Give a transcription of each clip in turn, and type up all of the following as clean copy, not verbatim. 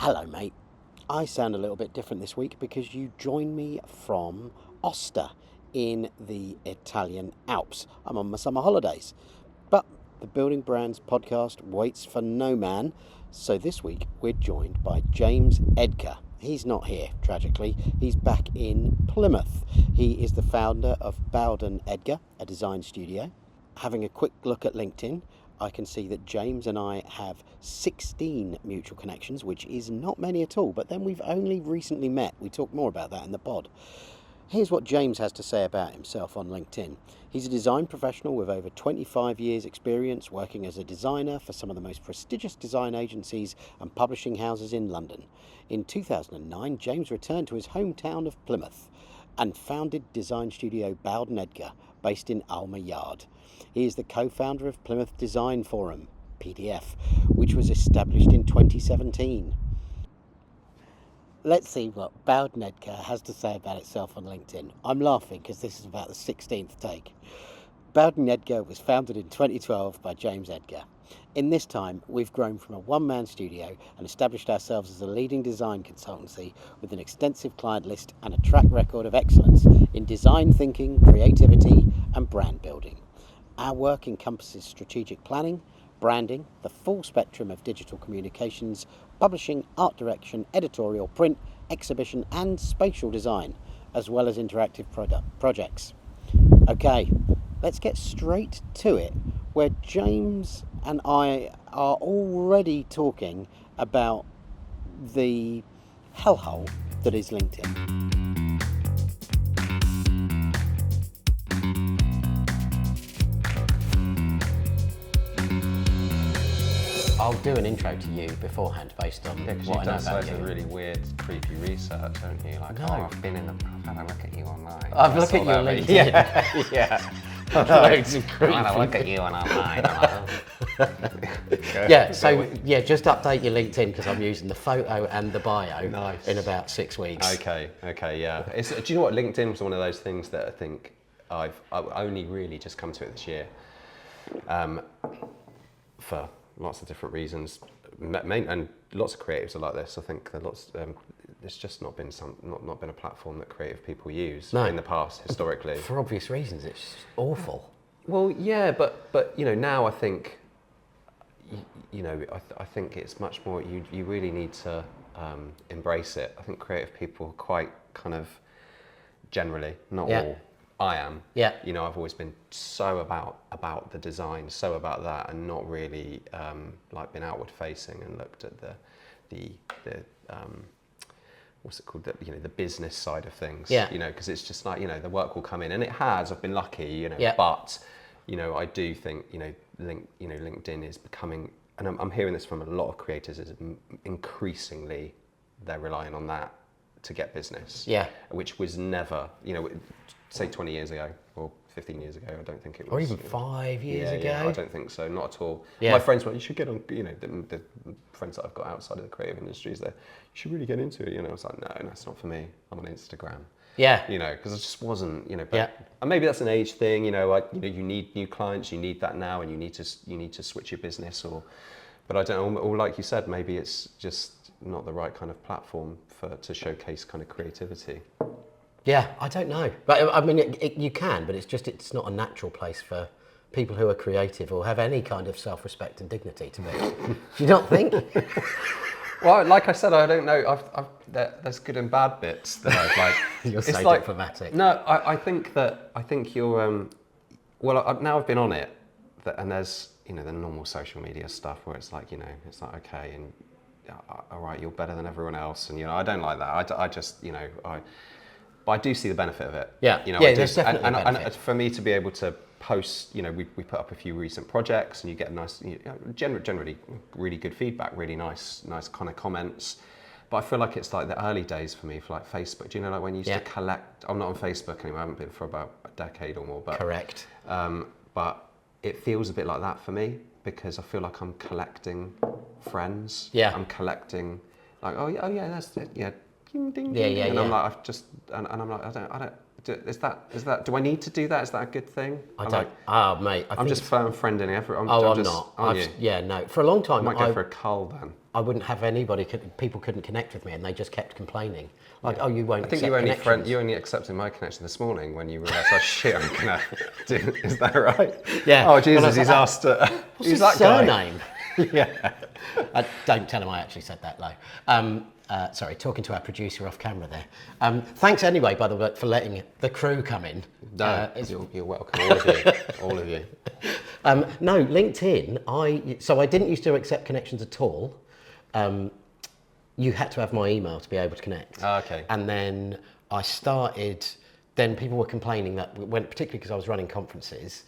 Hello, mate. I sound a little bit different this week because you joined me from Oster in the Italian Alps. I'm on my summer holidays. But the Building Brands podcast waits for no man. So this week we're joined by James Edgar. He's not here, tragically. He's back in Plymouth. He is the founder of Bowden Edgar, a design studio. Having a quick look at LinkedIn, I can see that James and I have 16 mutual connections, which is not many at all, but then we've only recently met. We talk more about that in the pod. Here's what James has to say about himself on LinkedIn. He's a design professional with over 25 years experience working as a designer for some of the most prestigious design agencies and publishing houses in London. In 2009, James returned to his hometown of Plymouth and founded design studio Bowden Edgar, based in Alma Yard. He is the co-founder of Plymouth Design Forum, PDF, which was established in 2017. Let's see what Bowden Edgar has to say about itself on LinkedIn. I'm laughing because this is about the 16th take. Bowden Edgar was founded in 2012 by James Edgar. In this time, we've grown from a one-man studio and established ourselves as a leading design consultancy with an extensive client list and a track record of excellence in design thinking, creativity, and brand building. Our work encompasses strategic planning, branding, the full spectrum of digital communications, publishing, art direction, editorial, print, exhibition, and spatial design, as well as interactive projects. Okay, let's get straight to it, where James and I are already talking about the hellhole that is LinkedIn. I'll do an intro to you beforehand based on what I know about you. You've done really weird, creepy research, haven't you? Like, No. I've had a look at you online. I've looked at you on LinkedIn. Yeah. Loads of creepy. I had a look at you online. Just update your LinkedIn because I'm using the photo and the bio Nice. in about 6 weeks. Okay, yeah. Do you know what? LinkedIn was one of those things that I think I've only really just come to it this year, for lots of different reasons, and lots of creatives are like this. I think that there's just not been a platform that creative people use in the past historically. For obvious reasons, it's awful. Well, yeah, but now I think, I think it's much more. You really need to embrace it. I think creative people are quite kind of generally, not all. I am. Yeah. I've always been so about the design, so about that, and not really been outward facing and looked at the what's it called? The business side of things. Yeah. Because it's just like the work will come in, and it has. I've been lucky. Yeah. But I do think LinkedIn is becoming, and I'm hearing this from a lot of creators, is increasingly they're relying on that to get business. Yeah. Which was never, say 20 years ago or 15 years ago, I don't think it was. Or even 5 years ago. Yeah, I don't think so, not at all. Yeah. My friends were, you should get on, the friends that I've got outside of the creative industries, you should really get into it. I was like, no, it's not for me. I'm on Instagram. Yeah. Because I just wasn't, and maybe that's an age thing, you need new clients, you need that now, and you need to switch your business, but I don't know, or like you said, maybe it's just not the right kind of platform to showcase kind of creativity. Yeah, I don't know. But I mean, you can, but it's not a natural place for people who are creative or have any kind of self-respect and dignity to be. Do you not think? Well, like I said, I don't know. There's good and bad bits that I've like. You're so diplomatic. No, I think you're. Now I've been on it, and there's the normal social media stuff where it's like it's like okay, and all right, you're better than everyone else, and I don't like that. I just But I do see the benefit of it. Yeah, there's definitely a benefit. And for me to be able to post, we put up a few recent projects, and you get nice, generally really good feedback, really nice kind of comments. But I feel like it's like the early days for me for like Facebook. Do you know, like when you used to collect? I'm not on Facebook anymore. I haven't been for about a decade or more. But correct. But it feels a bit like that for me because I feel like I'm collecting friends. Yeah. I'm collecting like that's it. Yeah. Ding, ding, Yeah, ding. yeah, and yeah. I'm like, I'm like, I don't. Is that? Do I need to do that? Is that a good thing? I don't. Mate, I'm just friending everyone. I'm not. Yeah, no. For a long time, I might go for a cull then. I wouldn't have anybody. People couldn't connect with me, and they just kept complaining. Like, oh, you won't. I think you only accepted my connection this morning when you realised, oh shit, I'm gonna do. Is that right? Yeah. Oh Jesus, he's asked. What's his that surname? Yeah. Don't tell him I actually said that, though. Sorry, talking to our producer off camera there. Thanks anyway, by the way, for letting the crew come in. No, you're welcome, all of you. All of you. No, LinkedIn, I didn't used to accept connections at all. You had to have my email to be able to connect. Okay. And then then people were complaining that, particularly because I was running conferences,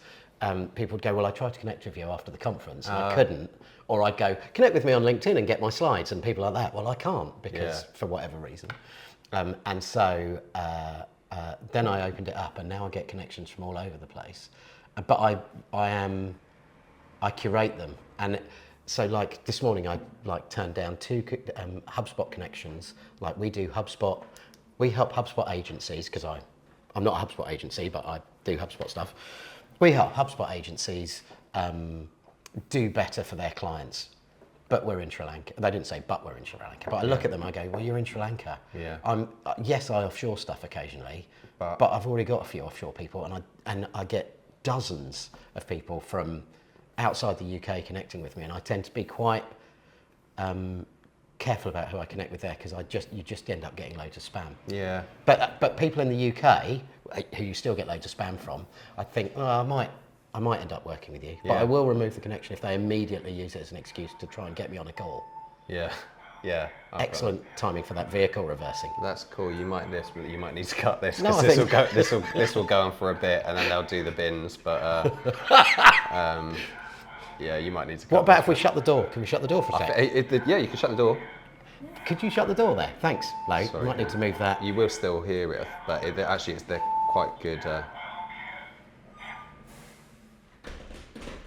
people would go, well, I tried to connect with you after the conference and I couldn't. Or I'd go, connect with me on LinkedIn and get my slides, and people like that. Well, I can't because for whatever reason. And so then I opened it up, and now I get connections from all over the place. But I curate them, and so like this morning I turned down 2 HubSpot connections. Like we help HubSpot agencies, because I'm not a HubSpot agency, but I do HubSpot stuff. We help HubSpot agencies do better for their clients, but we're in Sri Lanka. They didn't say, but we're in Sri Lanka. But I look at them, I go, well, you're in Sri Lanka. Yeah. Yes, I offshore stuff occasionally, but I've already got a few offshore people, and I get dozens of people from outside the UK connecting with me, and I tend to be quite careful about who I connect with there, because you just end up getting loads of spam. Yeah. But people in the UK who you still get loads of spam from, I think, I might end up working with you, but I will remove the connection if they immediately use it as an excuse to try and get me on a call. Yeah, yeah. Excellent timing for that vehicle reversing. That's cool. You might need to cut this, because this will go on for a bit, and then they'll do the bins. But yeah, you might need to cut. What about if we shut the door? Can we shut the door for a sec? Yeah, you can shut the door. Could you shut the door there? Thanks, Lo. Sorry, you might need to move that. You will still hear it, but they're quite good.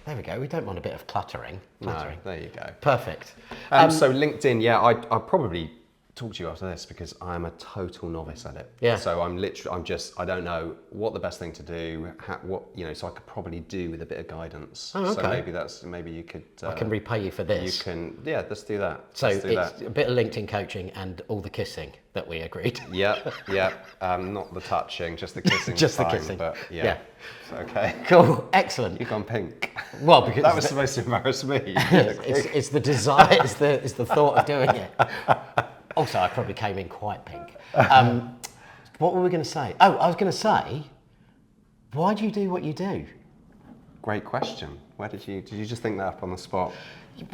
There we go. We don't want a bit of cluttering. No, there you go. Perfect. So LinkedIn, I'll probably talk to you after this, because I'm a total novice at it. Yeah. So I don't know what the best thing to do, so I could probably do with a bit of guidance. Oh, okay. So maybe you could. I can repay you for this. You can, let's do that. So it's a bit of LinkedIn coaching and all the kissing that we agreed. Yeah. Not the touching, just the kissing. Just fine, the kissing. But yeah. Okay. Cool. Excellent. You've gone pink. Well, because that was supposed to embarrass me. it's the desire. it's the thought of doing it. Also, I probably came in quite pink. What were we going to say? Oh, I was going to say, why do you do what you do? Great question. Did you just think that up on the spot?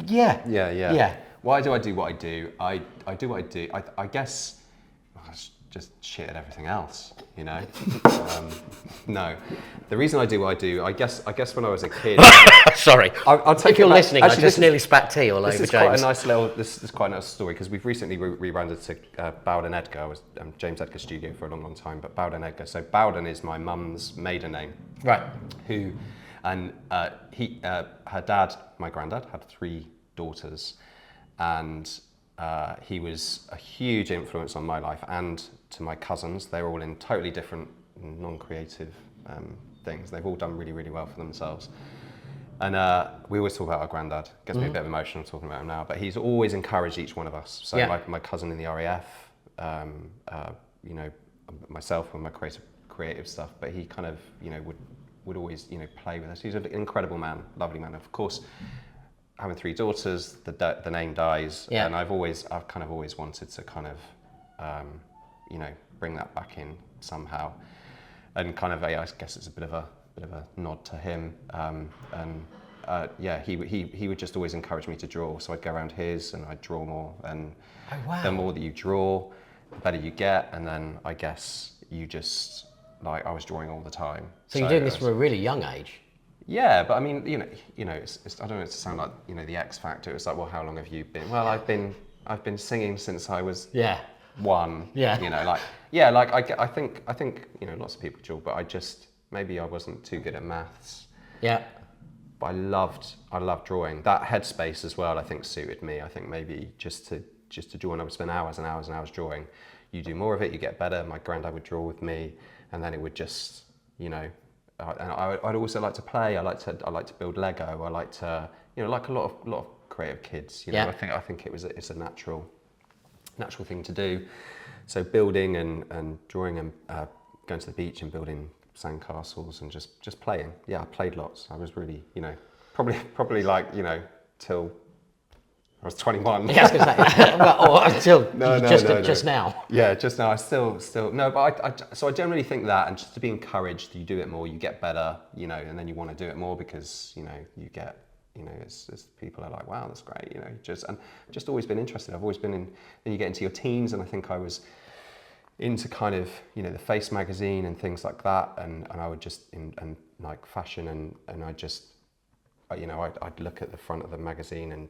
Yeah. Why do I do what I do? I do what I do. I guess I just shit at everything else, No, the reason I do what I do, I guess when I was a kid. Sorry, I'll take if you're back. listening, I just nearly spat tea all over James. This is quite a nice story, because we've recently rebranded to Bowden Edgar. I was James Edgar studio for a long time, but Bowden Edgar. So Bowden is my mum's maiden name. Right. Her dad, my granddad, had 3 daughters, and he was a huge influence on my life and to my cousins. They're all in totally different, non-creative things. They've all done really, really well for themselves. And we always talk about our granddad. Gets me a bit emotional talking about him now, but he's always encouraged each one of us. So my cousin in the RAF, myself with my creative stuff, but he kind of, would always, play with us. He's an incredible man, lovely man. Of course, having 3 daughters, the name dies, and I've kind of always wanted to kind of, bring that back in somehow, and kind of, I guess it's a bit of a nod to him, he would just always encourage me to draw. So I'd go around his and I'd draw more, and the more that you draw, the better you get, and then I guess you just I was drawing all the time. So you're doing this from a really young age. Yeah, but I mean, it's, I don't know, it to sound like the X Factor. It's like, well, how long have you been? Well, I've been singing since I was 1. Yeah. I think lots of people draw, but maybe I wasn't too good at maths. Yeah. But I loved drawing. That headspace as well, I think suited me. I think maybe just to draw, and I would spend hours and hours and hours drawing. You do more of it, you get better. My granddad would draw with me, and then it would just, I'd also like to play. I like to build Lego. I like to, like a lot of creative kids. Yeah. I think it's a natural thing to do. So building and drawing and going to the beach and building sandcastles and just playing. Yeah, I played lots. I was really, probably like, till I was 21. Yeah, I was going to say, well, or until just now. Yeah, just now. I still no, but so I generally think that, and just to be encouraged, you do it more, you get better, and then you want to do it more because you get. It's people are like, wow, that's great, just always been interested. I've always been in. Then you get into your teens, and I think I was into kind of the Face magazine and things like that, and I would just and like fashion and I just I'd look at the front of the magazine and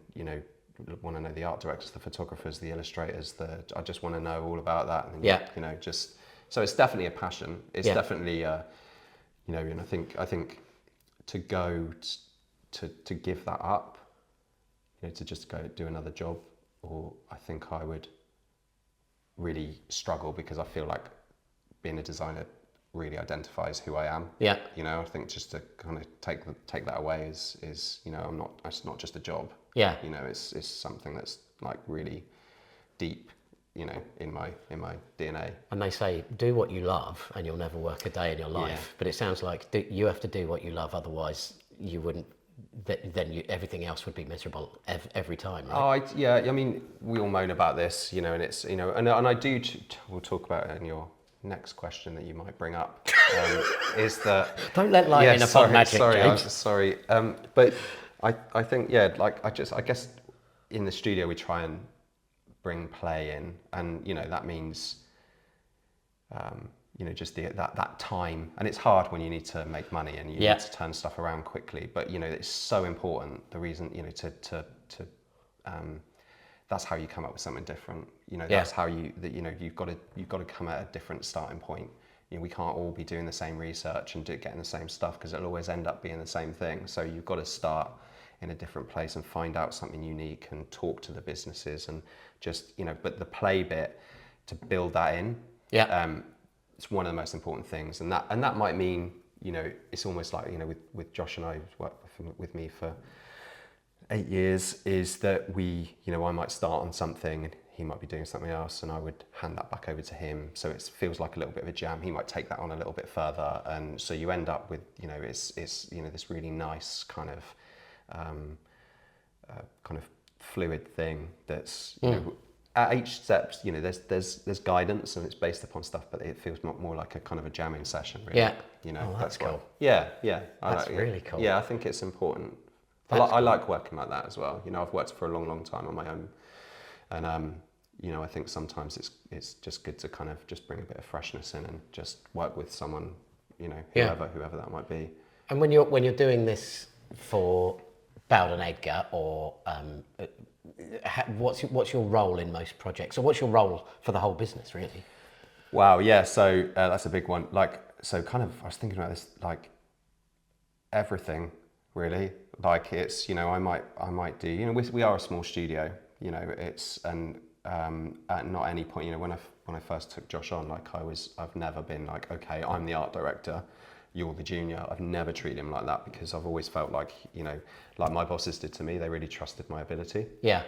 want to know the art directors, the photographers, the illustrators. I just want to know all about that. And just so it's definitely a passion. It's definitely and I think to go to give that up, to just go do another job, or I think I would really struggle because I feel like being a designer really identifies who I am. Yeah. I think just to kind of take that away is it's not just a job. Yeah. It's something that's like really deep, in my DNA. And they say, do what you love and you'll never work a day in your life. Yeah. But it sounds like you have to do what you love, otherwise you wouldn't, then everything else would be miserable every time, right? I mean, we all moan about this, and it's, and I do, we'll talk about it in your next question that you might bring up, is that... Don't let light in upon magic, James. Sorry. But I think, like, I guess in the studio we try and bring play in, and, that means, just that time, and it's hard when you need to make money and you need to turn stuff around quickly, but, it's so important, the reason, that's how you come up with something different. That's how you've got to come at a different starting point. We can't all be doing the same research and getting the same stuff because it'll always end up being the same thing. So you've got to start in a different place and find out something unique and talk to the businesses and just, but the play bit, to build that in, it's one of the most important things. And that might mean, it's almost like, with Josh and I, who's worked with me for 8 years, is that I might start on something and he might be doing something else and I would hand that back over to him. So it feels like a little bit of a jam. He might take that on a little bit further. And so you end up with, it's this really nice kind of fluid thing that's, at each step, there's guidance and it's based upon stuff, but it feels more like a kind of a jamming session, really. Yeah. That's cool. Yeah. That's really cool. Yeah, I think it's important. I like working like that as well. I've worked for a long time on my own, and I think sometimes it's just good to kind of just bring a bit of freshness in and just work with someone, whoever that might be. And when you're doing this for Bowden Edgar, or what's your role in most projects, or what's your role for the whole business, really? Wow, yeah. So that's a big one. Like, so kind of, I was thinking about this, like everything, really. Like it's, I might do, we are a small studio, it's, and at not any point, when I first took Josh on, like I've never been like, okay, I'm the art director, you're the junior. I've never treated him like that because I've always felt like, like my bosses did to me, they really trusted my ability. Yeah.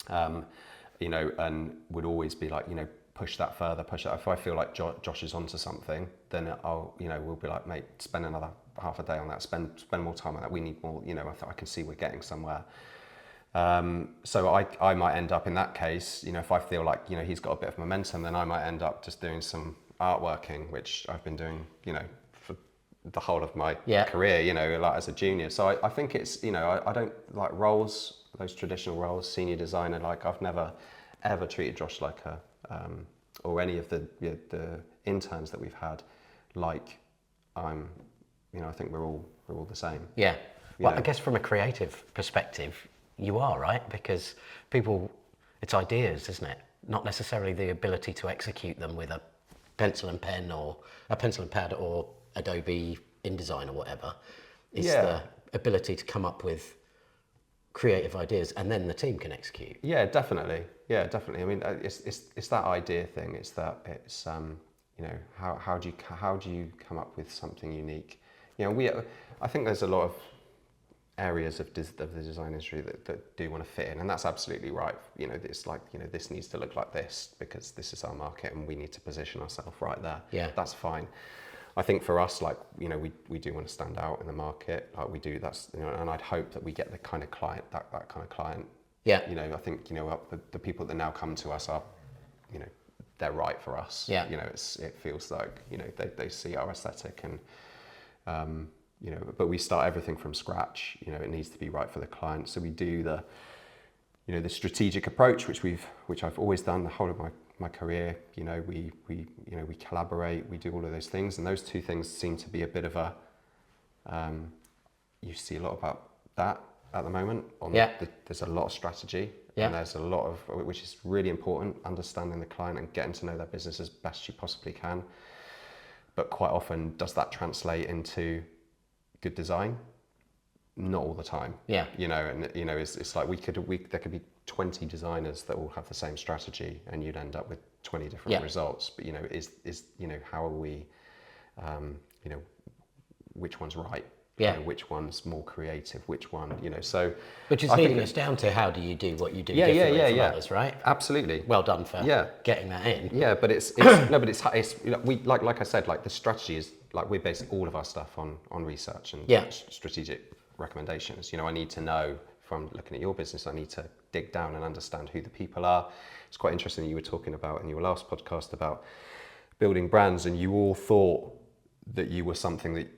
And would always be like, push that further, push that. If I feel like Josh is onto something, then I'll, we'll be like, mate, spend another half a day on that, spend more time on that. We need more, I can see we're getting somewhere. So I might end up in that case, if I feel like, he's got a bit of momentum, then I might end up just doing some artworking, which I've been doing, for the whole of my career, like as a junior. So I think it's, I don't like roles, those traditional roles, senior designer, like I've never ever treated Josh like or any of the interns that we've had, like I think we're all the same. Yeah. Well, I guess from a creative perspective, you are, right? Because it's ideas, isn't it? Not necessarily the ability to execute them with a pencil and pen or a pencil and pad or Adobe InDesign or whatever. It's the ability to come up with creative ideas and then the team can execute. Yeah, definitely. I mean, it's that idea thing. It's how do you come up with something unique? I think there's a lot of areas of the design industry that do want to fit in, and that's absolutely right. It's like, this needs to look like this because this is our market and we need to position ourselves right there. Yeah. That's fine. I think for us, like, we do want to stand out in the market, like we do. That's, and I'd hope that we get the kind of client, that kind of client. Yeah. I think, the people that now come to us are, they're right for us. Yeah. It feels like, they see our aesthetic and, but we start everything from scratch. It needs to be right for the client. So we do the strategic approach, which I've always done the whole of my career. We collaborate, we do all of those things, and those two things seem to be a bit of a, you see a lot about that at the moment. There's a lot of strategy, and there's a lot of, which is really important, understanding the client and getting to know their business as best you possibly can. But quite often, does that translate into good design? Not all the time. Yeah. It's like there could be 20 designers that all have the same strategy, and you'd end up with 20 different results. But how are we, which one's right? Yeah. Which one's more creative? Which one? So. Which is leading us down to, how do you do what you do differently from others, right? Absolutely. Well done for getting that in. Yeah, but it's no, but it's we like I said, like the strategy is like we're basing all of our stuff on research and strategic recommendations. I need to know from looking at your business, I need to dig down and understand who the people are. It's quite interesting that you were talking about in your last podcast about building brands, and you all thought that you were something that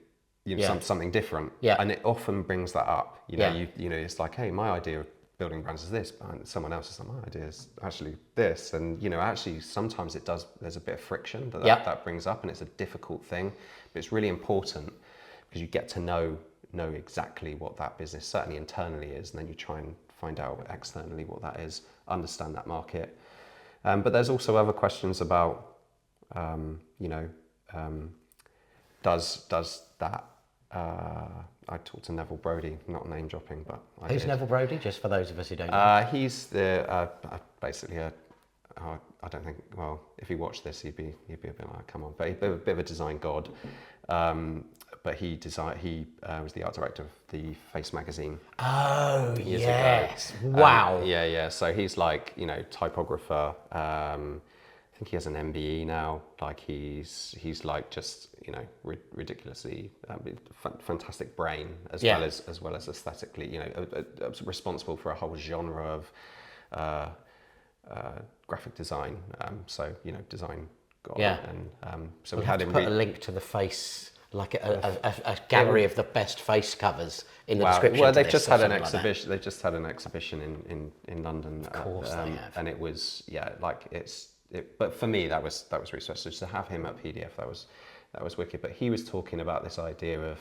something different. Yeah. And it often brings that up. It's like, hey, my idea of building brands is this, but someone else is like, my idea is actually this. And actually sometimes there's a bit of friction that brings up, and it's a difficult thing, but it's really important because you get to know exactly what that business certainly internally is, and then you try and find out externally what that is, understand that market. But there's also other questions about, does that, I talked to Neville Brody, not name dropping, but Who's Neville Brody, just for those of us who don't know? He's the basically I don't think, well, if he watched this, he'd be a bit like, come on, but he's a bit of a design god. But he was the art director of the Face magazine. Oh, yes. Wow. So he's like, typographer. I think he has an MBE now. Like he's like just, ridiculously fantastic brain as well as aesthetically, responsible for a whole genre of graphic design. Design god. Yeah. And so we had him put a link to the Face, like a gallery of the best face covers in the description. Well, they've just had an exhibition. They just had an exhibition in London. Of course they have. And it was but for me that was really special. So to have him at PDF, that was wicked. But he was talking about this idea of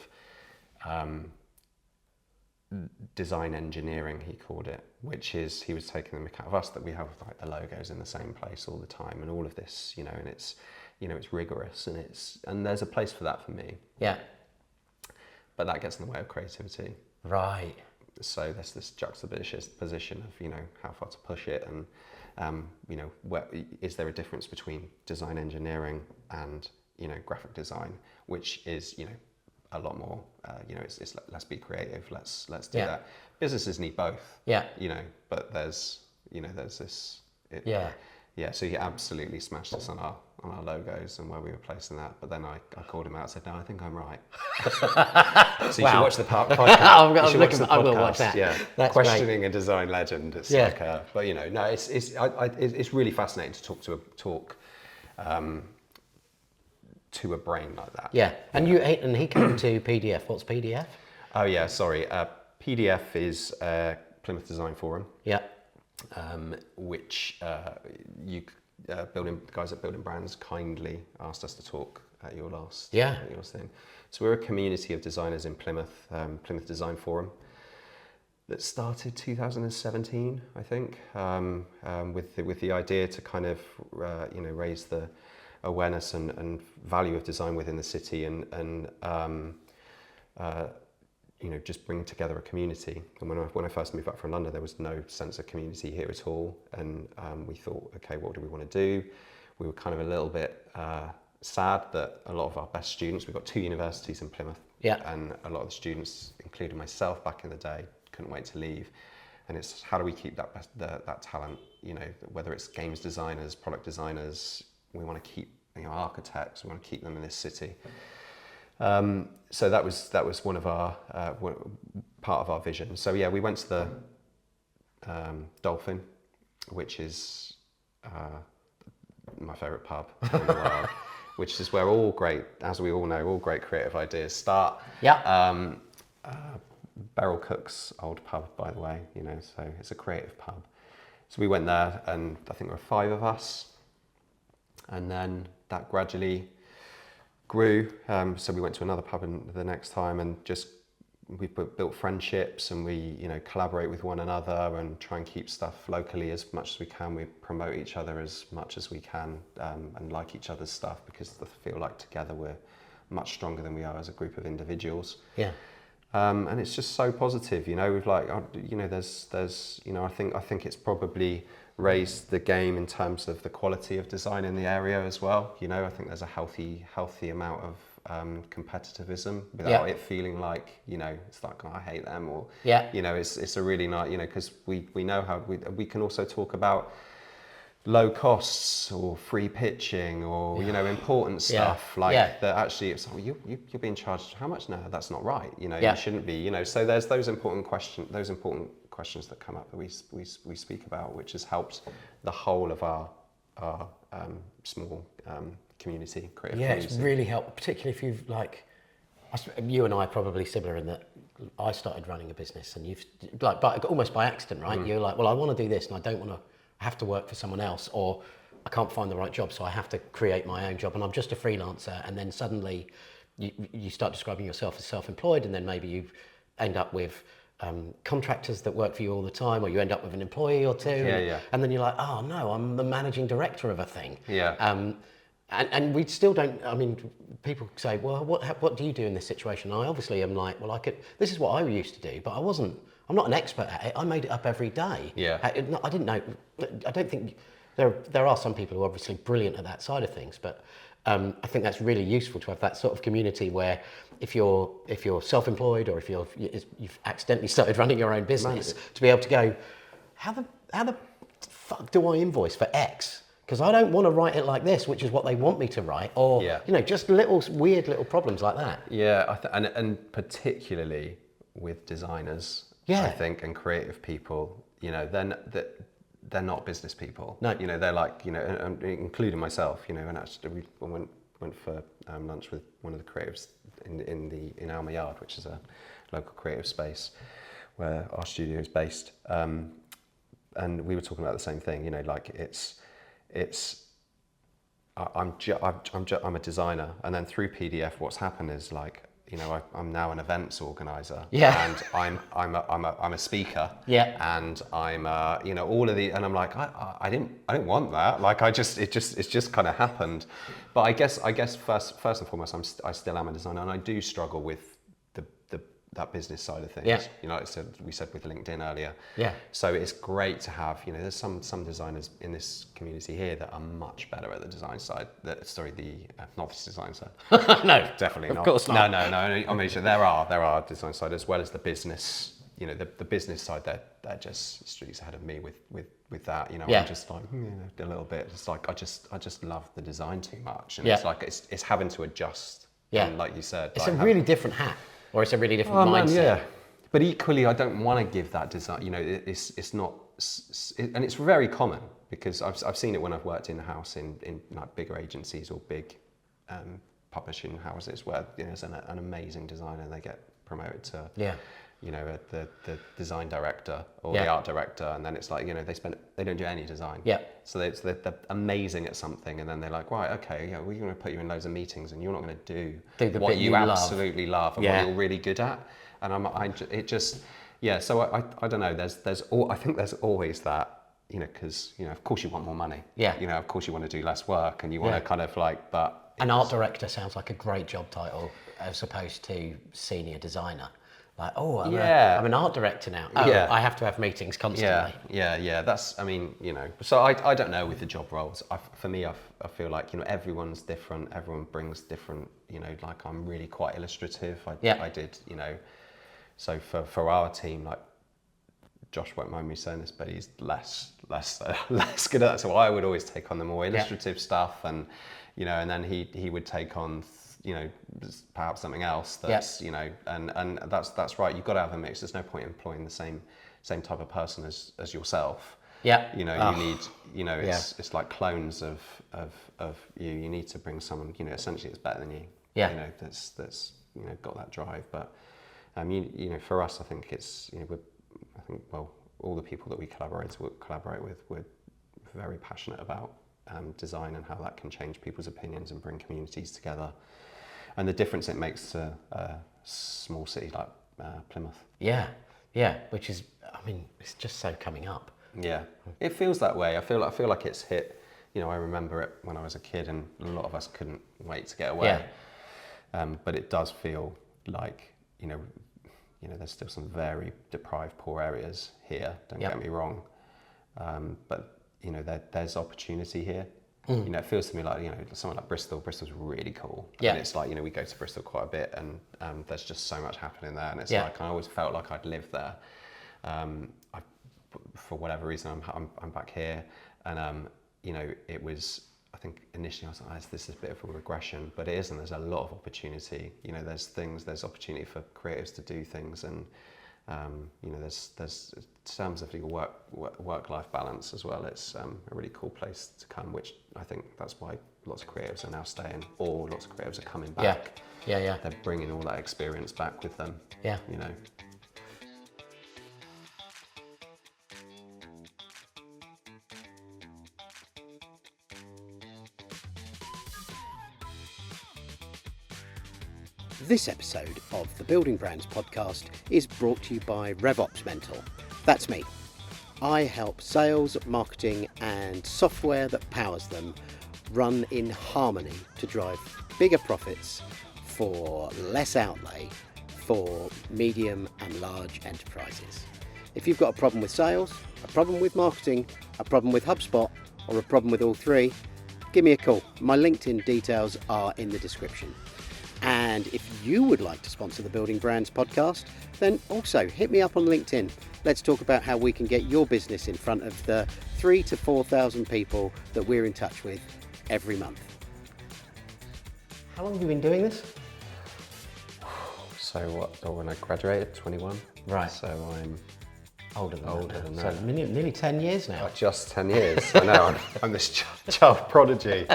design engineering, he called it, which is he was taking the mick out of us that we have like the logos in the same place all the time and all of this, and it's it's rigorous and there's a place for that for me. Yeah. But that gets in the way of creativity. Right. So there's this juxtaposition of how far to push it, and where is there a difference between design engineering and graphic design, which is a lot more it's let's be creative, let's do that. Businesses need both. Yeah. But there's this. So he absolutely smashed us on our logos and where we were placing that. But then I called him out and said, no, I think I'm right. So you should watch the podcast. I'm going to watch that. Yeah, that's Questioning great. A Design Legend. It's like, but no, it's really fascinating to talk to a brain like that. Yeah, and he came to PDF. What's PDF? Oh yeah, sorry. PDF is Plymouth Design Forum. Yeah. Which guys at Building Brands kindly asked us to talk at your last thing. So we're a community of designers in Plymouth, Plymouth Design Forum, that started 2017, I think, with the idea to kind of raise the awareness and value of design within the city and just bring together a community. And when I first moved up from London, there was no sense of community here at all. And we thought, okay, what do we want to do? We were kind of a little bit sad that a lot of our best students, we've got 2 universities in Plymouth, and a lot of the students, including myself back in the day, couldn't wait to leave. And it's how do we keep that talent, you know, whether it's games designers, product designers, we want to keep, you know, architects, we want to keep them in this city. So that was one of our part of our vision. So yeah, we went to the Dolphin, which is my favourite pub in the world, which is where all great, as we all know, all great creative ideas start. Yeah. Beryl Cook's old pub, by the way, you know, so it's a creative pub. So we went there, and I think there were 5 of us, and then that gradually grew. So we went to another pub the next time, and just we built friendships, and we, you know, collaborate with one another and try and keep stuff locally as much as we can. We promote each other as much as we can, and like each other's stuff, because I feel like together we're much stronger than we are as a group of individuals. Yeah. And it's just so positive, you know. We've like, you know, there's, you know, I think it's probably raised the game in terms of the quality of design in the area as well. You know, I think there's a healthy amount of competitivism without it feeling like, you know, it's like, oh, I hate them, or you know, it's a really nice, you know, because we know how we can also talk about low costs or free pitching or you know, important stuff like that. Actually, it's like, well, you're being charged how much? No, that's not right. You know, you shouldn't be. You know, so there's those important questions that come up that we speak about, which has helped the whole of our small community, creative community. It's really helped, particularly if you've like, you and I are probably similar in that I started running a business, and you've like, but almost by accident, right? You're like, well, I want to do this, and I don't want to have to work for someone else, or I can't find the right job, so I have to create my own job, and I'm just a freelancer. And then suddenly you start describing yourself as self-employed, and then maybe you end up with contractors that work for you all the time, or you end up with an employee or two, and then you're like, oh no, I'm the managing director of a thing. And we still don't, I mean, people say, well, what do you do in this situation? And I obviously am like, well, this is what I used to do, but I'm not an expert at it. I made it up every day. I didn't know, I don't think, there are some people who are obviously brilliant at that side of things, but I think that's really useful to have that sort of community where if you're self-employed, or if you've accidentally started running your own business, to be able to go, how the fuck do I invoice for X? Because I don't want to write it like this, which is what they want me to write, or you know, just weird little problems like that. And particularly with designers, I think, and creative people, you know, they're not business people. No. You know, they're like, you know, including myself, you know, and actually we went for lunch with one of the creatives in Alma Yard, which is a local creative space where our studio is based. And we were talking about the same thing, you know, like I'm a designer, and then through PDF, what's happened is like, you know, I'm now an events organizer, and I'm a speaker, and I'm you know, all of the, and I'm like, I didn't want that, like it's just kind of happened. But I guess first and foremost, I still am a designer, and I do struggle with that business side of things. You know, we said with LinkedIn earlier. So it's great to have, you know, there's some designers in this community here that are much better at the design side. Not the design side. No, definitely not. Of course not. No. I mean, so there are design side as well as the business. You know, the business side. They're just streets ahead of me with that. You know, I'm just like, you know, a little bit. It's like I just love the design too much, and it's like it's having to adjust. And like you said, it's a really different hat. Or it's a really different mindset. But equally, I don't want to give that design. You know, it's not, and it's very common because I've seen it when I've worked in house in like bigger agencies or big publishing houses where, you know, there's an amazing designer and they get promoted to you know, the design director or the art director, and then it's like, you know, they don't do any design. So they're amazing at something, and then they're like, right, okay, yeah, we're going to put you in loads of meetings, and you're not going to do what you absolutely love and what you're really good at. And so I don't know. I think there's always that, you know, because, you know, of course you want more money. You know, of course you want to do less work, and you want to kind of like, but an art director sounds like a great job title as opposed to senior designer. like, oh, Yeah. I'm an art director now. Oh, Yeah. I have to have meetings constantly. Yeah. That's, I mean, so I don't know with the job roles. For me, I feel like, everyone's different. Everyone brings different, like I'm really quite illustrative. I did, so for our team, like Josh won't mind me saying this, but he's less good at that. So I would always take on the more illustrative stuff, and and then he would take on perhaps something else that's and that's right. You've got to have a mix. There's no point employing the same type of person as yourself. Yeah. You need it's like clones of you. You need to bring someone essentially that's better than you. Yeah. That's got that drive. But for us, I think it's all the people that we collaborate with, we're very passionate about design and how that can change people's opinions and bring communities together, and the difference it makes to a small city like Plymouth. Yeah, which is, I mean, it's just so coming up. Yeah, it feels that way. I feel like it's hit. I remember it when I was a kid, and a lot of us couldn't wait to get away. But it does feel like there's still some very deprived, poor areas here. Don't get me wrong, but there's opportunity here. It feels to me like somewhere like Bristol. Bristol's really cool. And it's like we go to Bristol quite a bit, and there's just so much happening there. And it's like I always felt like I'd lived there. For whatever reason, I'm back here, and it was. I think initially I was like, this is a bit of a regression, but it isn't. There's a lot of opportunity. There's opportunity for creatives to do things, and there's in terms of your work-life balance as well. It's a really cool place to come, which I think that's why lots of creatives are now staying, or lots of creatives are coming back. Yeah. They're bringing all that experience back with them. Yeah. This episode of the Building Brands podcast is brought to you by RevOps Mentor. That's me. I help sales, marketing and software that powers them run in harmony to drive bigger profits for less outlay for medium and large enterprises. If you've got a problem with sales, a problem with marketing, a problem with HubSpot, or a problem with all three, give me a call. My LinkedIn details are in the description. And if you would like to sponsor the Building Brands podcast, then also hit me up on LinkedIn. Let's talk about how we can get your business in front of the 3,000 to 4,000 people that we're in touch with every month. How long have you been doing this? So when I graduated, 21. Right. So I'm older than that. So nearly 10 years now. Just 10 years. I know. I'm this child prodigy.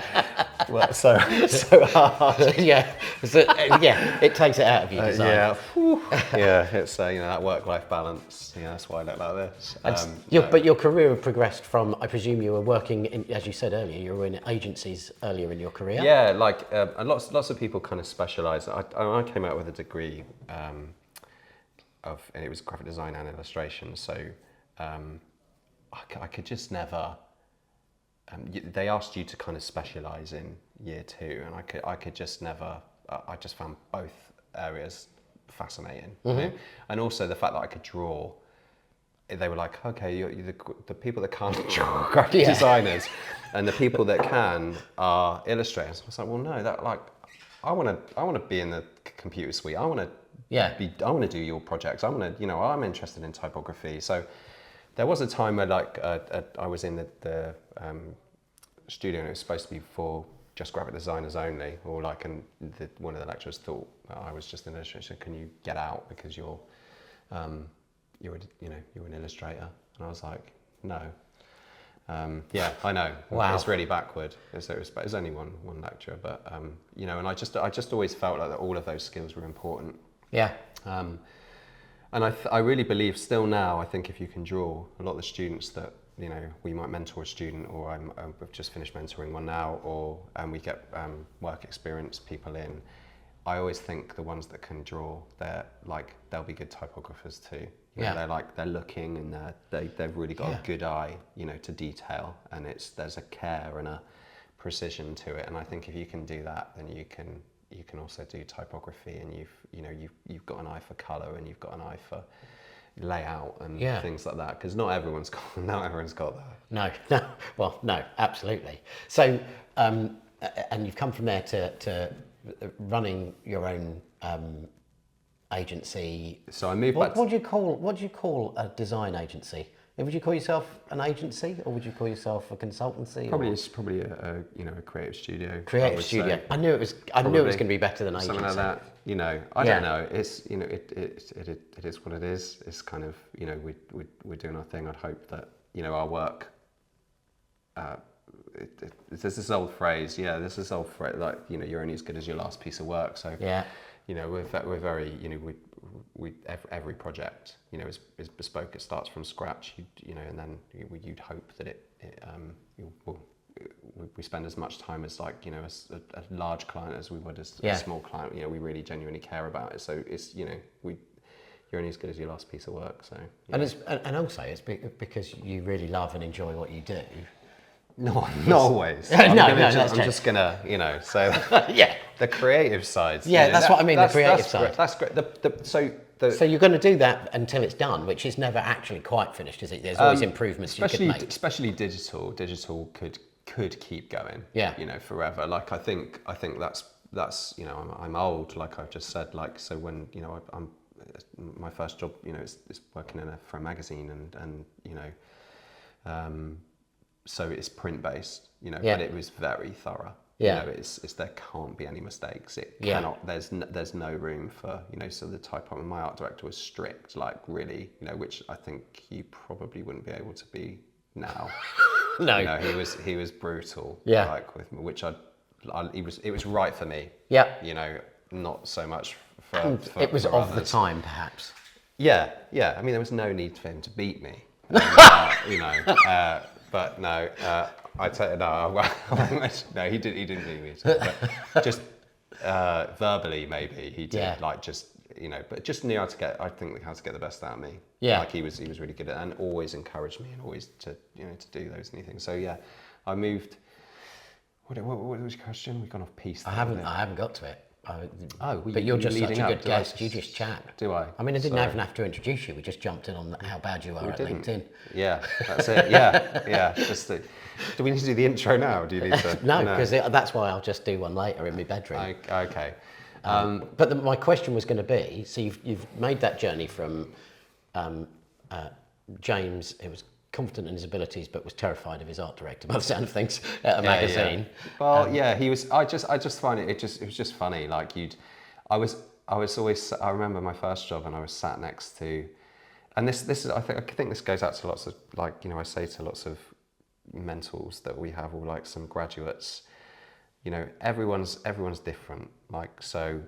Well, so hard. It takes it out of you. It's that work-life balance. That's why I look like this. But your career progressed from, I presume you were working in, as you said earlier, you were in agencies earlier in your career. Yeah, and lots of people kind of specialise. I came out with a degree and it was graphic design and illustration. So I could just never. They asked you to kind of specialise in year two, and I could just never. I just found both areas fascinating, and also the fact that I could draw. They were like, okay, you're the people that can't draw graphic designers, and the people that can are illustrators. I was like, well, no, that I want to be in the computer suite. I want to do your projects. I'm interested in typography. So there was a time where I was in the studio, and it was supposed to be for just graphic designers only, or one of the lecturers thought I was just an illustrator. Can you get out because you're an illustrator? And I was like, no. I know. Wow. It's really backward. It's only one lecturer, but and I just always felt like that all of those skills were important. Yeah. And I really believe still now, I think if you can draw, a lot of the students that, we might mentor a student, or I've just finished mentoring one now, and we get work experience people in. I always think the ones that can draw, they'll be good typographers too. They're looking, and they've really got a good eye, to detail, and there's a care and a precision to it. And I think if you can do that, then you can you can also do typography, and you've got an eye for colour, and you've got an eye for layout and things like that, because not everyone's got that. No, absolutely. So and you've come from there to running your own agency. So I moved back. What do you call a design agency? Would you call yourself an agency, or would you call yourself a consultancy? It's probably a creative studio. Creative studio. Say. I knew it was going to be better than agency. Something like that. I don't know. It's it is what it is. It's kind of we're doing our thing. I'd hope that our work. There's this old phrase. Like you're only as good as your last piece of work. So we're very every project is bespoke. It starts from scratch. And then you'd hope that we spend as much time as a large client as we would as a small client. We really genuinely care about it. So it's you're only as good as your last piece of work. So and also it's because you really love and enjoy what you do. No, not always. I'm just gonna say the creative side. Yeah, that's what I mean. The creative side. That's great. So you're going to do that until it's done, which is never actually quite finished, is it? There's always improvements you could make. Especially digital. Digital could keep going. Yeah. Forever. Like I think that's I'm old. Like I've just said. Like so when I'm my first job. Is working for a magazine and so it's print based. But it was very thorough. It's there can't be any mistakes. It cannot. There's no room for So the my art director was strict, like really, which I think you probably wouldn't be able to be now. No, he was brutal. Yeah, like with me, which it was right for me. Yeah, not so much for it was for of others. The time, perhaps. Yeah. I mean, there was no need for him to beat me. But no, I tell you no. No, he didn't beat me. But just verbally, maybe he did. Like just but just knew how to get. I think how to get the best out of me. Yeah. Like he was really good at it, and always encouraged me, and always to to do those new things. So yeah, I moved. What was your question? We've gone off piece. I haven't got to it. But you're just such a good guest. You just chat. Do I? I mean, I didn't even have to introduce you. We just jumped in on how bad you are at LinkedIn. Yeah, that's it. Yeah. Do we need to do the intro now? Or do you need to? No, because that's why I'll just do one later in my bedroom. Okay. But my question was going to be: so you've made that journey from James, who was confident in his abilities but was terrified of his art director by the sound of things at a magazine. Well, he was. I just find it was just funny. Like I was always. I remember my first job, and I was sat next to, and this is. I think this goes out to lots of I say to lots of mentors that we have, or like some graduates. Everyone's different. Like so,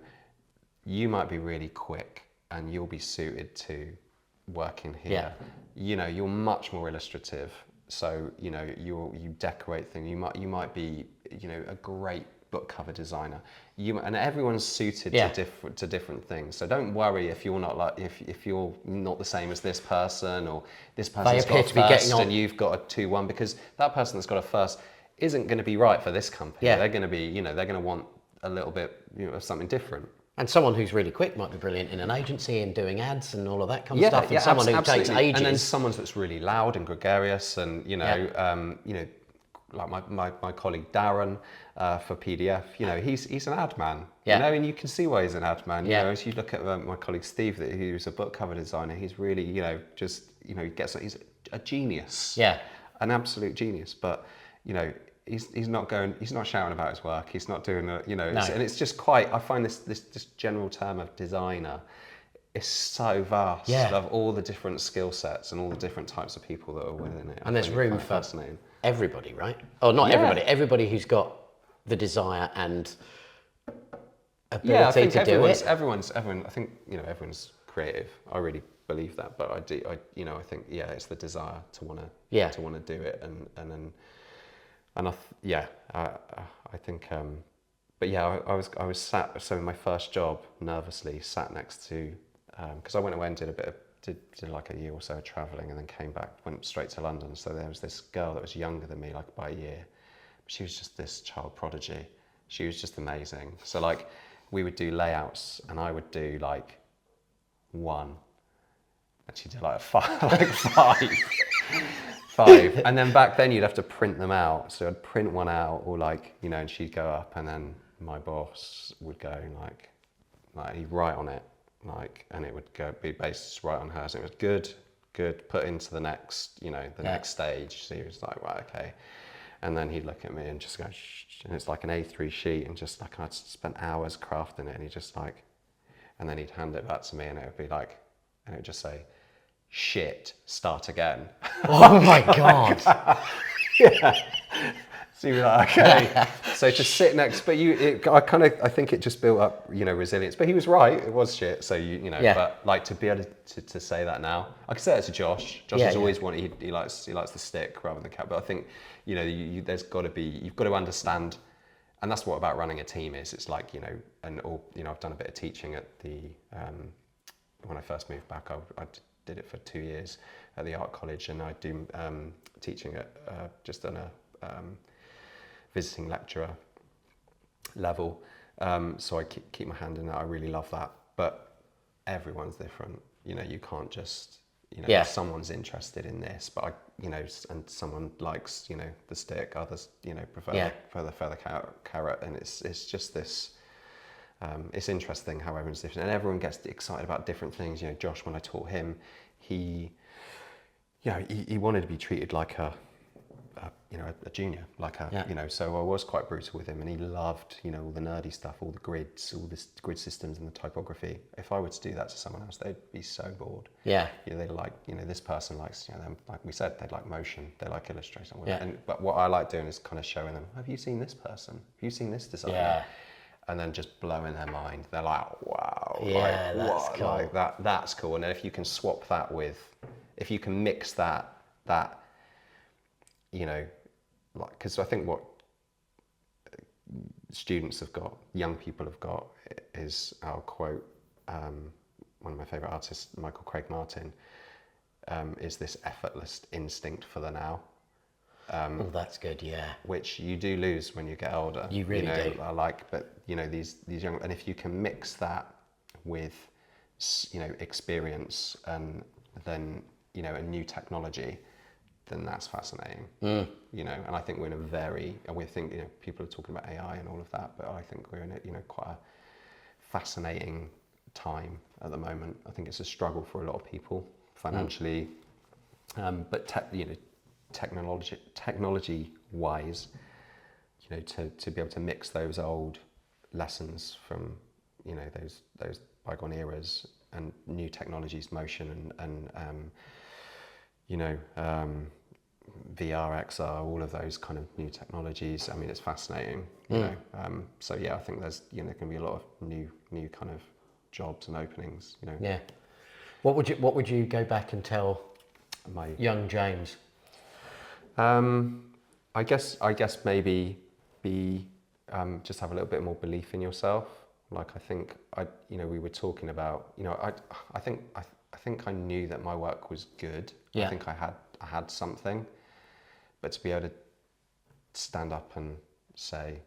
you might be really quick, and you'll be suited to working here. You're much more illustrative, so you decorate things. You might be a great book cover designer. And everyone's suited to different things. So don't worry if you're not if you're not the same as this person, or this person's got a first and you've got a 2-1, because that person that's got a first isn't going to be right for this company. They're going to be they're going to want a little bit of something different. And someone who's really quick might be brilliant in an agency and doing ads and all of that kind of stuff. And someone who absolutely. takes ages. And then someone that's really loud and gregarious, and like my colleague Darren for PDF. He's an ad man. And you can see why he's an ad man. As you look at my colleague Steve, who's a book cover designer, he's really he's a genius. An absolute genius. But He's not shouting about his work. He's not doing and it's just quite. I find this general term of designer is so vast of all the different skill sets and all the different types of people that are within it. And there's room for everybody, right? Oh, not everybody. Everybody who's got the desire and ability to do it. Everyone. I think everyone's creative. I really believe that, but I think it's the desire to want to do it and then. And I think, but I was sat. So in my first job, nervously sat next to, because I went away and did like a year or so of travelling, and then came back, went straight to London. So there was this girl that was younger than me, like by a year. She was just this child prodigy. She was just amazing. So like, we would do layouts, and I would do like 1, and she'd do like five, and then back then you'd have to print them out. So I'd print one out, or like, you know, and she'd go up, and then my boss would go like he'd write on it, like, and it would be based right on her. So it was good, put into the next, you know, the next stage. So he was like, right, okay. And then he'd look at me and just go, shh, and it's like an A3 sheet, and just like I'd spent hours crafting it, and he just like, and then he'd hand it back to me, and it would be like, and it would just say, shit, start again. Oh my God. Yeah. So you'd be like, okay. So to sit next, but I think it just built up, you know, resilience. But he was right, it was shit. So you know, but like to be able to say that now, I could say it to Josh. Josh has always wanted, he likes the stick rather than the cat. But I think, you know, there's got to be, you've got to understand, and that's what about running a team is. It's like, you know, you know, I've done a bit of teaching at the, when I first moved back, I did it for 2 years at the art college, and I do teaching at just on a visiting lecturer level, so I keep my hand in that. I really love that, but everyone's different. You know, you can't just, you know, someone's interested in this, but you know, and someone likes, you know, the stick, others, you know, prefer the feather carrot, and it's just this. It's interesting how everyone's different, and everyone gets excited about different things. You know, Josh, when I taught him, he wanted to be treated like a junior, you know, so I was quite brutal with him, and he loved, you know, all the nerdy stuff, all the grids, all the grid systems and the typography. If I were to do that to someone else, they'd be so bored. Yeah. You know, they like, you know, this person likes, you know, them, like we said, they like motion, they like illustration. But what I like doing is kind of showing them, have you seen this person? Have you seen this designer? Yeah. And then just blowing their mind. They're like, wow, like, that's what? Cool. Like that's cool. And then if you can swap that with, if you can mix that, you know, like, because I think what students have got, young people have got, is, I'll quote one of my favourite artists, Michael Craig Martin, is this effortless instinct for the now. Oh, that's good, yeah. Which you do lose when you get older. You really do. I like, but you know, these young, and if you can mix that with, you know, experience and then, you know, a new technology, then that's fascinating. You know, and I think we're in a very, and we think, you know, people are talking about AI and all of that, but I think we're in a, you know, quite a fascinating time at the moment. I think it's a struggle for a lot of people financially, but you know, technology wise, you know, to be able to mix those old lessons from, you know, those bygone eras and new technologies, motion and you know, VR, XR, all of those kind of new technologies. I mean, it's fascinating, you know. So yeah, I think there's, you know, going to be a lot of new kind of jobs and openings, you know. Yeah. What would you go back and tell young James? I guess maybe just have a little bit more belief in yourself. Like, I think you know, we were talking about, you know, I think I knew that my work was good. Yeah. I think I had something, but to be able to stand up and say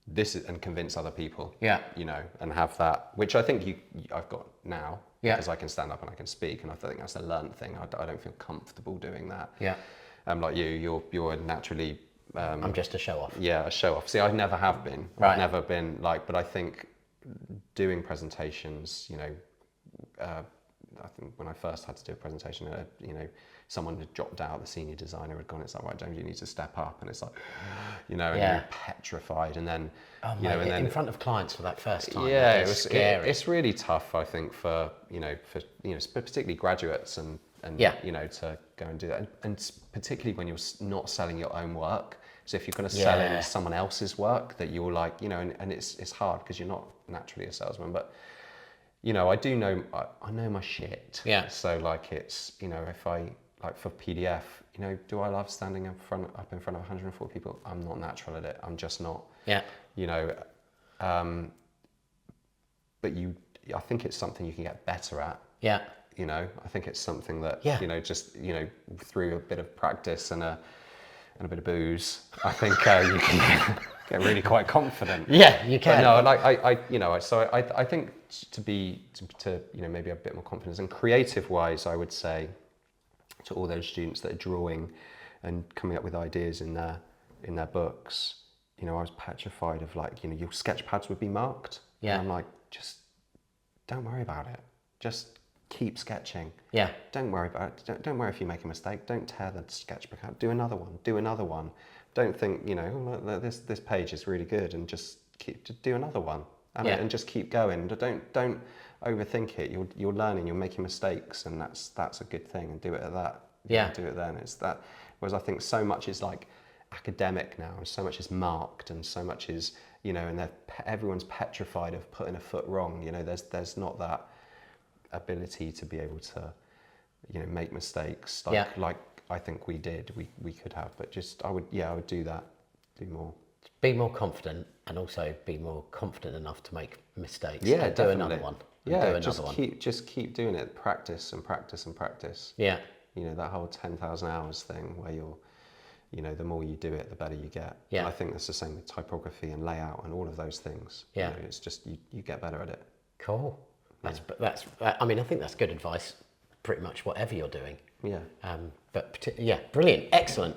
this is, and convince other people, you know, and have that, which I think I've got now, because I can stand up and I can speak, and I think that's a learned thing. I don't feel comfortable doing that. Yeah. Like you're naturally. I'm just a show off. Yeah, a show off. See, I never have been. Right. I've never been like, but I think doing presentations, you know, I think when I first had to do a presentation, you know, someone had dropped out, the senior designer had gone, it's like, right, James, you need to step up. And it's like, you know, and you're petrified. And then, you know, and then in front of clients for that first time. Yeah, it was scary. It's really tough, I think, for particularly graduates and you know, to go and do that. And particularly when you're not selling your own work. So if you're going to sell in someone else's work that you're like, you know, and it's hard because you're not naturally a salesman, but you know, I know my shit. Yeah. So like, it's, you know, if I, like for PDF, you know, do I love standing up in front of 104 people? I'm not natural at it. I'm just not. Yeah. You know, but I think it's something you can get better at. Yeah. You know, I think it's something that, you know, just, you know, through a bit of practice and and a bit of booze, I think you can get really quite confident. Yeah, you can. But no, I think to maybe have a bit more confidence, and creative wise, I would say to all those students that are drawing and coming up with ideas in their books, I was petrified of your sketch pads would be marked. Yeah. And I'm like, just don't worry about it. Just keep sketching. Yeah. Don't worry about it. Don't worry if you make a mistake. Don't tear the sketchbook out. Do another one. Do another one. Don't think, this page is really good, and just do another one. And just keep going. Don't overthink it. You're learning. You're making mistakes, and that's a good thing. And do it at that. Yeah. Do it then. It's that. Whereas I think so much is like academic now, and so much is marked, and so much is and everyone's petrified of putting a foot wrong. There's not that ability to be able to make mistakes like I think we did. We could have, but I would do that. Do more. Be more confident, and also be more confident enough to make mistakes. Yeah, and do another one. Yeah, just keep doing it. Practice and practice and practice. Yeah. That whole 10,000 hours thing where you're, the more you do it, the better you get. Yeah. And I think that's the same with typography and layout and all of those things. Yeah. It's just you get better at it. Cool. That's. I mean, I think that's good advice. Pretty much whatever you're doing. Yeah. Brilliant, excellent.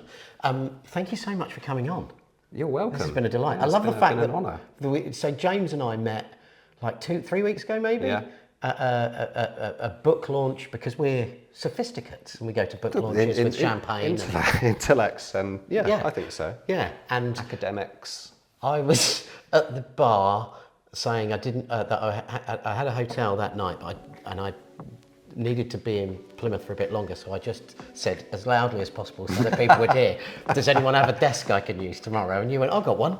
Thank you so much for coming on. You're welcome. This has been a delight. I love the fact that so James and I met like 2-3 weeks ago, maybe. Yeah. A book launch, because we're sophisticates and we go to book launches with champagne. Intellects and I think so. Yeah, and academics. I was at the bar saying I didn't. That I had a hotel that night, and I needed to be in Plymouth for a bit longer, so I just said as loudly as possible so that people would hear, does anyone have a desk I can use tomorrow? And you went, I've got one.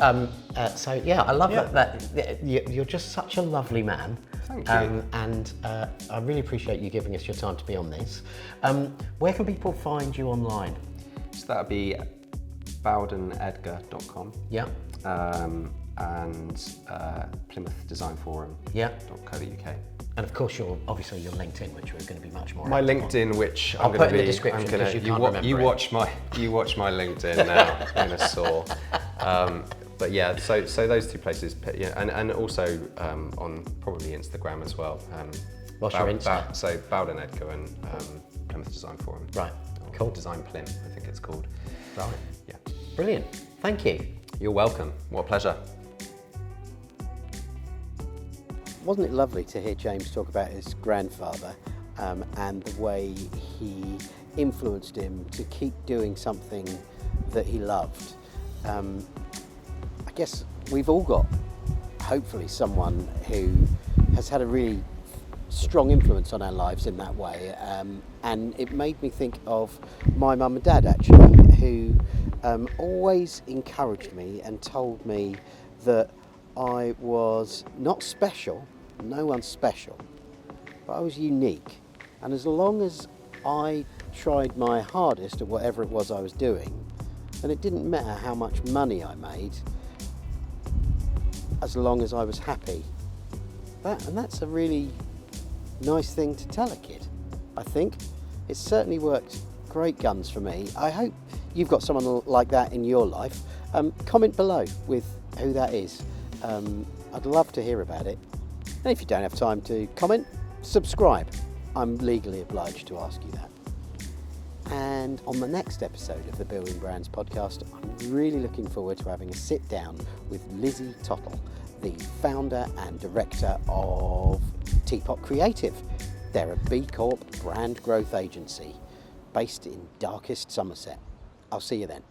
I love that you're just such a lovely man. Thank you. And I really appreciate you giving us your time to be on this. Where can people find you online? So that'd be bowdenedgar.com. Yeah. And Plymouth Design Forum. Yeah. .co.uk. And of course, your LinkedIn, which we're going to be much more. My LinkedIn, which I'll put in the description because you can't remember you watch my LinkedIn now. I'm gonna saw. But yeah, so those two places, and also on probably Instagram as well. What's your Insta? So Bowden Edgar and Plymouth Design Forum. Right. Cool. Design Plym, I think it's called. Right. Yeah. Brilliant. Thank you. You're welcome. What a pleasure. Wasn't it lovely to hear James talk about his grandfather and the way he influenced him to keep doing something that he loved? I guess we've all got, hopefully, someone who has had a really strong influence on our lives in that way. And it made me think of my mum and dad, actually, who always encouraged me and told me that I was not special, no one's special, but I was unique. And as long as I tried my hardest at whatever it was I was doing, and it didn't matter how much money I made, as long as I was happy. And that's a really nice thing to tell a kid, I think. It's certainly worked great guns for me. I hope you've got someone like that in your life. Comment below with who that is. I'd love to hear about it. And if you don't have time to comment, subscribe. I'm legally obliged to ask you that. And on the next episode of the Building Brands podcast, I'm really looking forward to having a sit down with Lizzie Tottle, the founder and director of Teapot Creative. They're a B Corp brand growth agency based in darkest Somerset. I'll see you then.